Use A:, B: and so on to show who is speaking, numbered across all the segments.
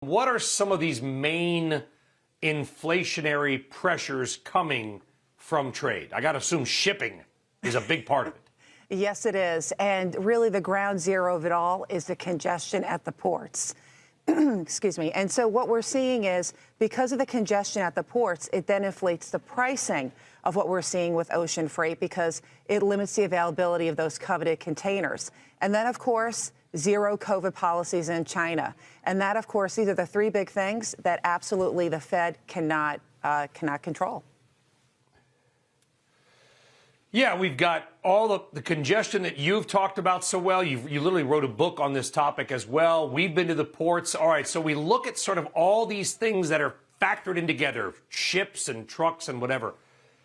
A: What are some of these main inflationary pressures coming from trade? I got to assume shipping is a big part of it.
B: Yes, it is. And really the ground zero of it all is the congestion at the ports. Excuse me. And so what we're seeing is because of the congestion at the ports, it then inflates the pricing of what we're seeing with ocean freight because it limits the availability of those coveted containers. And then, of course, zero COVID policies in China. And that, of course, these are the three big things that absolutely the Fed cannot control.
A: Yeah, we've got all the congestion that you've talked about so well. You literally wrote a book on this topic as well. We've been to the ports. All right, so we look at sort of all these things that are factored in together, ships and trucks and whatever.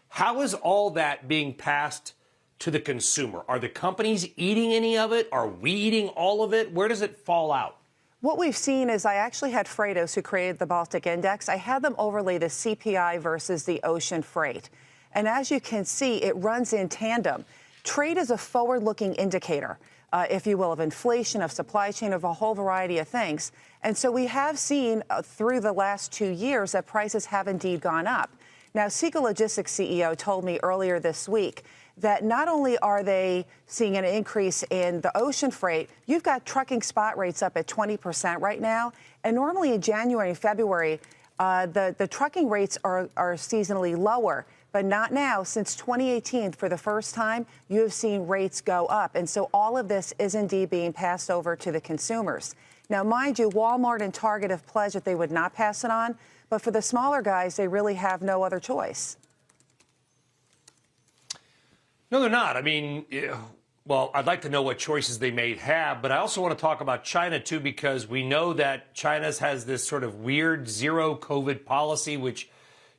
A: How is all that being passed to the consumer? Are the companies eating any of it? Are we eating all of it? Where does it fall out?
B: What we've seen is I actually had Freightos, who created the Baltic Index. I had them overlay the CPI versus the ocean freight. And as you can see, it runs in tandem. Trade is a forward-looking indicator, if you will, of inflation, of supply chain, of a whole variety of things. And so we have seen through the last 2 years that prices have indeed gone up. Now, Seagull Logistics CEO told me earlier this week that not only are they seeing an increase in the ocean freight, you've got trucking spot rates up at 20% right now. And normally in January and February, the trucking rates are seasonally lower. But not now. Since 2018, for the first time, you have seen rates go up. And so all of this is indeed being passed over to the consumers. Now, mind you, Walmart and Target have pledged that they would not pass it on. But for the smaller guys, they really have no other choice.
A: No, they're not. I mean, well, I'd like to know what choices they may have. But I also want to talk about China, too, because we know that China has this sort of weird zero COVID policy, which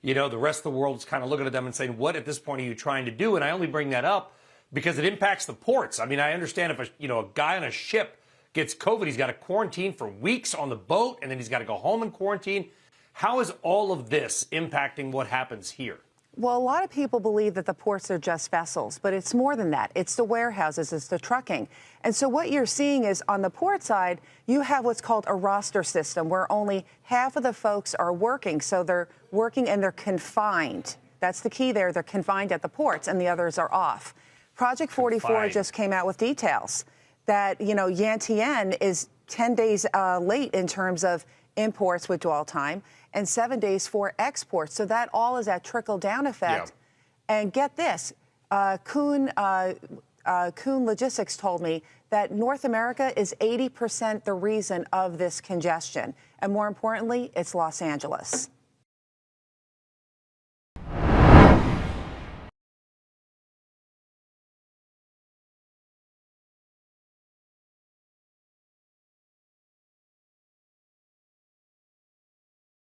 A: the rest of the world is kind of looking at them and saying, what at this point are you trying to do? And I only bring that up because it impacts the ports. I mean, I understand if a guy on a ship gets COVID, he's got to quarantine for weeks on the boat, and then he's got to go home and quarantine. How is all of this impacting what happens here?
B: Well, a lot of people believe that the ports are just vessels, but it's more than that. It's the warehouses, it's the trucking. And so what you're seeing is on the port side, you have what's called a roster system where only half of the folks are working. So they're working and they're confined. That's the key there. They're confined at the ports and the others are off. Project 44 just came out with details that, Yantian is 10 days late in terms of imports with dwell time and 7 days for exports. So that all is that trickle-down effect. Yeah. And get this, Kuhn Logistics told me that North America is 80% the reason of this congestion. And more importantly, it's Los Angeles.